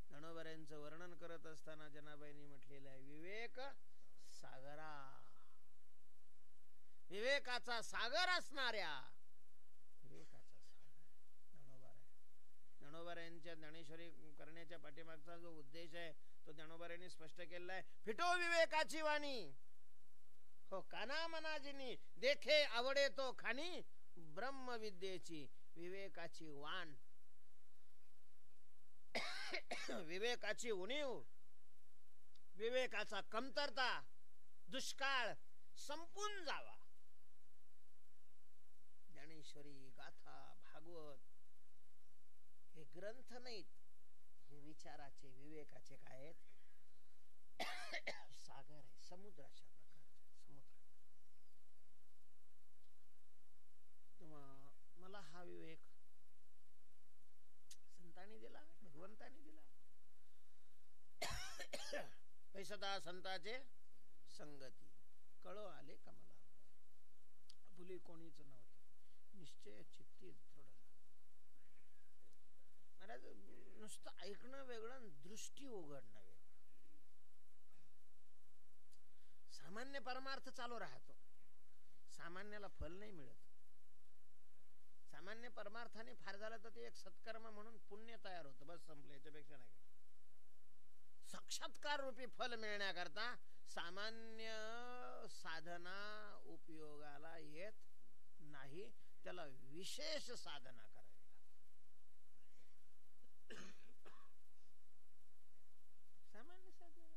Speaker 1: ज्ञानोबऱ्यांचं वर्णन करत असताना जनाबाईंनी म्हटलेलं आहे विवेक सागरा. विवेकाचा सागर असणाऱ्या विवेकाचा ज्ञानोबाऱ्यांच्या ज्ञानेश्वरी करण्याच्या पाठीमागचा जो उद्देश आहे तो ज्ञानोबाऱ्यांनी स्पष्ट केलेला आहे. फिटो विवेकाची वाणी हो काना मनाजिनी. देखे आवडे तो खानी ब्रह्मविद्येची विवेकाची वाण. विवेकाची उणीव, विवेकाचा कमतरता, दुष्काळ संपून जावा. ज्ञानेश्वरी, गाथा, भागवत हे ग्रंथ नाहीत. हे विचाराचे, विवेकाचे काय आहेत? सागर आहे. समुद्राच्या प्रकारचे समुद्र. मला हा विवेक संतांनी दिला, भगवंतांनी दिला. सदा संताचे संगती कळो आले कमला. फुले कोणीच नव्हते. निश्चय चित्ती दृढ. महाराज नुसतं ऐकणं वेगळं, दृष्टी उघडणं वेगळं. सामान्य परमार्थ चालू राहतो. सामान्याला फल नाही मिळत. सामान्य परमार्थाने फार झालं तर ते एक सत्कर्म म्हणून पुण्य तयार होतं. बस संपलं. याच्यापेक्षा नाही. साक्षात्कार रूपी फल मिळण्याकरता सामान्य साधना उपयोगाला येत नाही. त्याला विशेष साधना करावी. सामान्य साधना.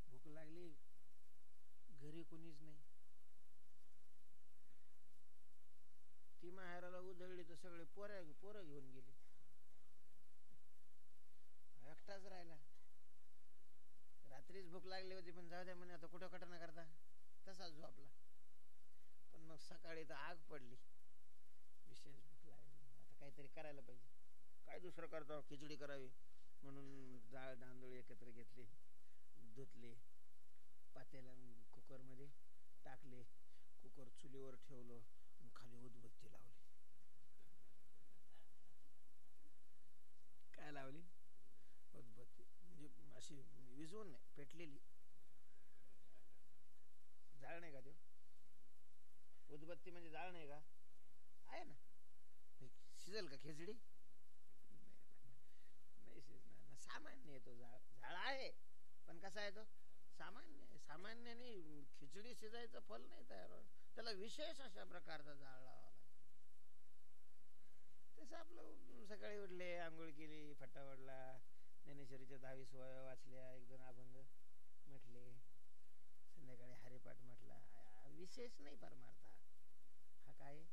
Speaker 1: भूक लागली, घरी कोणीच नाही. ती माहेराला उधळली तर सगळे पोरं घेऊन गेली. एकटाच राहिला. रात्रीच भूक लागली होती पण जाऊ द्या म्हणे आता कुठं कटणं करता. तसाच झोपला. पण मग सकाळी तर आग पडली. विशेष भूक लागली. आता काहीतरी करायला पाहिजे. काय दुसरं करतो? खिचडी करावी म्हणून डाळ तांदूळ एकत्र घेतले, धुतले, पातेला कुकरमध्ये टाकले, कुकर चुलीवर ठेवलं, खाली उदबत्ती लावली. काय लावली? उदबत्ती. म्हणजे अशी विझवून नाही, पेटलेली. जाळ नाही का ते? उदबत्ती म्हणजे जाळ नाही का? आहे ना. शिजेल का खिचडी? नाही शिजणार ना. सामान्य आहे तो जाळ. झाड आहे पण कसा आहे तो? सामान्य आहे. सामान्याने खिचडी शिजायचं फल नाही तयार होत. त्याला विशेष अशा प्रकारचा जाळ लावावा लागतो. तसं आपलं सकाळी उठले, आंघोळ केली, फट्टा वडला, ज्ञानेश्वरीच्या 10-20 ओव्या वाचल्या, 1-2 अभंग म्हटले, संध्याकाळी हरिपाठ म्हटला. विशेष नाही परमार्थ हा. काय?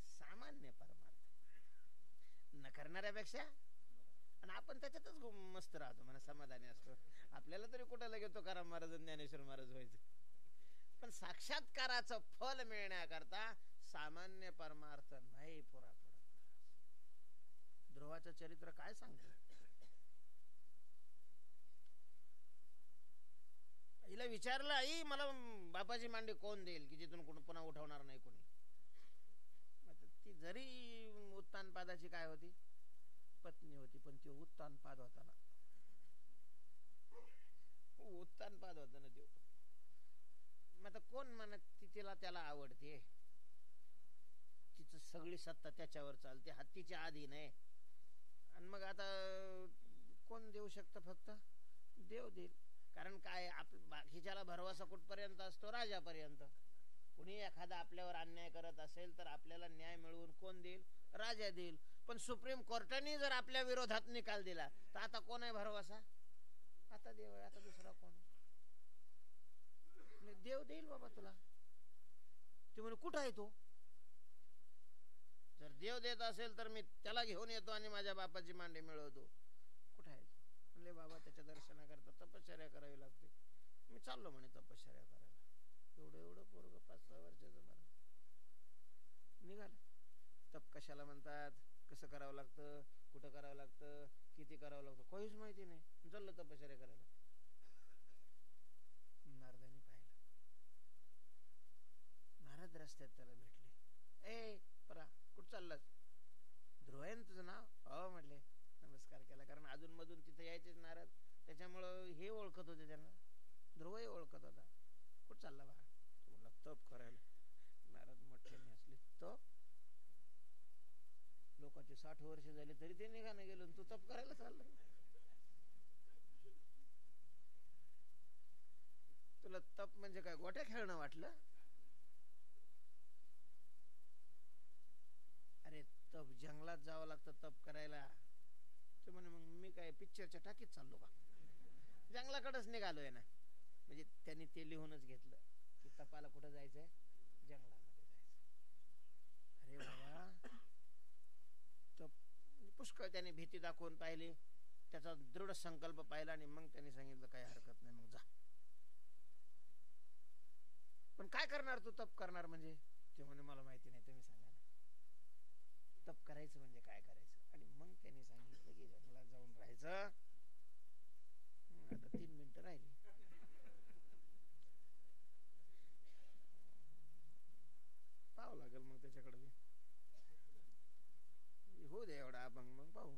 Speaker 1: सामान्य परमार्थ. न करणाऱ्यापेक्षा, आणि आपण त्याच्यातच मस्त राहतो, म्हणा समाधानी असतो. आपल्याला तरी कुठं लगेच तुकाराम महाराज, ज्ञानेश्वर महाराज व्हायचं. पण साक्षात्काराचं फल मिळण्याकरता सामान्य परमार्थ नाही पुरा पडत. ध्रुवाचं चरित्र काय सांगतं? हिला विचारलं, आई मला बापाची मांडी कोण देईल की जिथून पुन्हा उठवणार नाही कोणी? ती जरी उत्तानपादाची काय होती? पत्नी होती, पण ती उत्तानपाद होता ना. उत्तानपाद होता ना तो. मग आता कोण म्हणत तिला त्याला आवडते, तिचं सगळी सत्ता त्याच्यावर चालते, हत्तीच्या आधीन आहे. आणि मग आता कोण देऊ शकतं? फक्त देव देईल. कारण काय, बाकीच्याला भरवसा कुठपर्यंत असतो? राजापर्यंत. कुणी एखादा आपल्यावर अन्याय करत असेल तर आपल्याला न्याय मिळवून कोण देईल? राजा देईल. पण सुप्रीम कोर्टाने जर आपल्या विरोधात निकाल दिला तर आता कोण आहे भरवसा? आता देव आहे. आता दुसरा कोण? देव देईल बाबा तुला. ते म्हणे कुठं आहे तो? जर देव देत असेल तर मी त्याला घेऊन येतो आणि माझ्या बापाची मांडी मिळवतो. कुठं आहे? म्हणले बाबा त्याच्या दर्शनाकरता तपश्चर्या करावी लागते. मी चाललो म्हणे तपश्चर्या करायला. एवढं पोरग 5-6 वर्षाचं मला निघालं. तप कशाला म्हणतात, कसं करावं लागतं, कुठं करावं लागतं, किती करावं लागतं, काहीच माहिती नाही. चाललं तपश्चर्या करायला. नारदांनी पाहिलं. नारद रस्त्यात त्याला भेटले. ए परा, कुठं चाललास? ध्रुव आहे ना तुझं नाव? हो म्हटले. नमस्कार केला. कारण अजून मधून तिथे यायचेच नारद, त्याच्यामुळं हे ओळखत होते त्यांना. ध्रुवही ओळखत होता. कुठं चालला बा? तो म्हणला तप करायला. नारद मोठ्याने असले. तप? लोकांचे 60 वर्ष झाले तरी ते निघाने गेलो, तू तप करायला चालला? तुला तप म्हणजे काय, गोट्या खेळणं वाटलं? अरे तप जंगलात जावं लागतं तप करायला. ते म्हणे मग मी काय पिक्चरच्या टाकीत चाललो का? जंगलाकडेच निघालोय ना. म्हणजे त्यांनी ते लिहूनच घेतलं की तपाला कुठं जायचंय? जंगलामध्ये जायचं. अरे बाबा, तप पुष्कळ त्याने भीती दाखवून पाहिली, त्याचा दृढ संकल्प पाहिला आणि मग त्यांनी सांगितलं काही हरकत नाही, मग जा. पण काय करणार तू? तप करणार म्हणजे? ते म्हणे मला माहिती नाही, तुम्ही सांगा ना. तप करायचं म्हणजे काय करायचं? आणि मग त्यांनी सांगितलं की जंगलात जाऊन राहायचं. आता 3 मिनिटं राहिली. पाहावं लागेल मग त्याच्याकडे हो दे एवढा अभंग, मग पाहू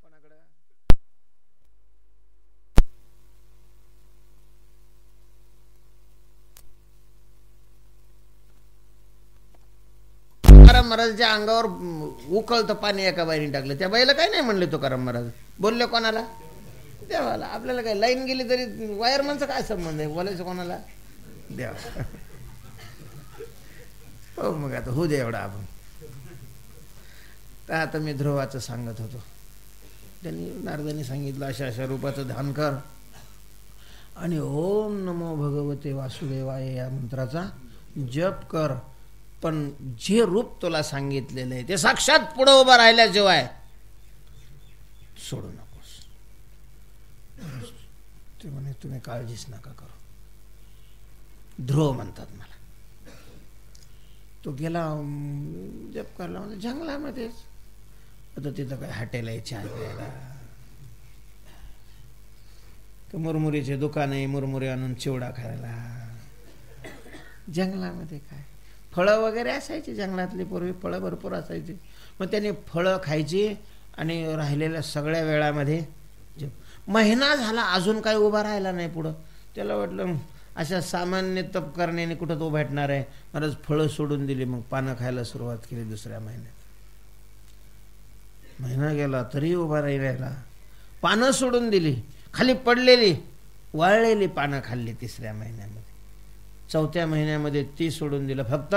Speaker 1: कोणाकडं. तुकाराम महाराजच्या अंगावर उकळतं पाणी एका बाईने टाकलं. त्या बाईला काय नाही म्हणले तुकाराम महाराज. बोलले कोणाला? देवाला. आपल्याला काय लाईन गेली तरी वायरमनचा काय संबंध आहे? बोलायचं कोणाला? देवा. हो मग आता होऊ दे एवढा आपण. तर आता मी ध्रुवाचं सांगत होतो. त्यांनी नारदांनी सांगितलं अशा अशा रूपाचं ध्यान कर आणि ओम नमो भगवते वासुदेवाय या मंत्राचा जप कर. पण जे रूप तुला सांगितलेलं आहे ते साक्षात पुढे उभं राहिल्याशिवाय सोडू नकोस. ते म्हणे तुम्ही काळजीच नका करू. ध्रुव म्हणतात मला. तो गेला जप करला म्हणजे जंगलामध्येच. आता तिथं काय हॉटेल आहे चहा प्यायला, मुरमुरीचे दुकान आहे, मुरमुरे आणून चिवडा खायला. जंगलामध्ये काय फळं वगैरे असायची, जंगलातली पूर्वी फळं भरपूर असायची. मग त्याने फळं खायची आणि राहिलेल्या सगळ्या वेळामध्ये महिना झाला अजून काही उभा राहिला नाही पुढं. त्याला वाटलं अशा सामान्य तप करण्याने कुठं तो भेटणार आहे. महाराज फळं सोडून दिली, मग पानं खायला सुरुवात केली. दुसऱ्या महिन्यात महिना गेला तरी उभा नाही राहिला. पानं सोडून दिली, खाली पडलेली वाळलेली पानं खाल्ली. तिसऱ्या महिन्यामध्ये, चौथ्या महिन्यामध्ये ती सोडून दिलं, फक्त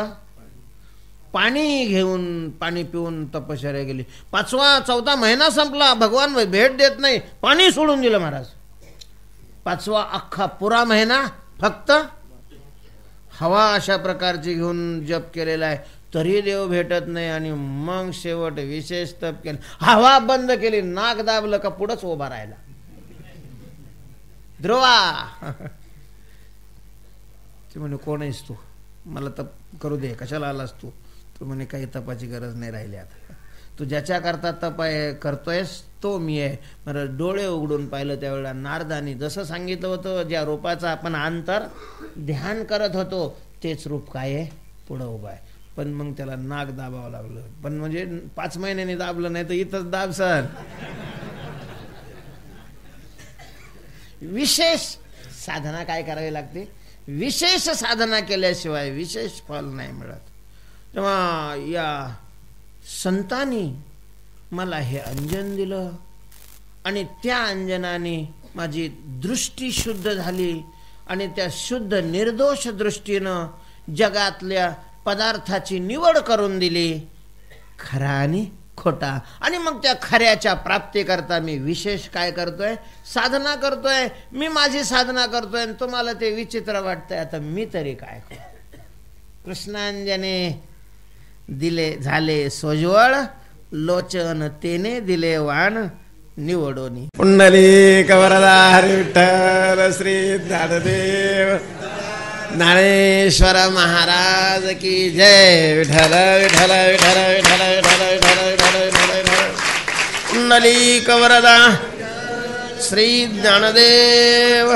Speaker 1: पाणी घेऊन पाणी पिऊन तपश्चर्या गेली. चौथा महिना संपला, भगवान भेट देत नाही, पाणी सोडून दिलं महाराज. पाचवा अख्खा पुरा महिना फक्त हवा अशा प्रकारची घेऊन जप केलेला आहे, तरी देव भेटत नाही. आणि मग शेवट विशेष तप केलं, हवा बंद केली, नाक दाबलं का पुढंच उभा राहिला. ध्रुवा ते म्हणे कोण आहेस तू, मला तप करू दे, कशाला आलास तू. तो म्हणे काही तपाची गरज नाही राहिली आता, तू ज्याच्याकरता तप आहे करतोयस तो मी आहे. बरं डोळे उघडून पाहिलं त्यावेळेला नारदानी जसं सांगितलं होतं, ज्या रूपाचं आपण अंतर ध्यान करत होतो तेच रूप काय आहे पुढं उभं आहे. पण मग त्याला नाक दाबावं लागलं, पण म्हणजे 5 महिन्यांनी दाबलं नाही तर इथंच दाब सर. विशेष साधना काय करावी लागते, विशेष साधना केल्याशिवाय विशेष फल नाही मिळत. तेव्हा या संतांनी मला हे अंजन दिलं आणि त्या अंजनाने माझी दृष्टी शुद्ध झाली आणि त्या शुद्ध निर्दोष दृष्टीनं जगातल्या पदार्थाची निवड करून दिली, खरा आणि खोटा. आणि मग त्या खऱ्याच्या प्राप्तीकरता मी विशेष काय करतोय, साधना करतोय. मी माझी साधना करतोय आणि तुम्हाला ते विचित्र वाटतंय, आता मी तरी काय करू. कृष्णांजने दिले झाले सोज्वळ, लोचन तेने दिले वाण निवडोनी.
Speaker 2: पुंडलिक वरदा हरी विठ्ठल श्री ज्ञानदेव ज्ञानेश्वर महाराज की जय. विठ्ठल विठ्ठल विठ्ठल विठ्ठल विठ्ठल विठ्ठल विठ्ठल विठ्ठल. पुंडलिक वरदा श्री ज्ञानदेव.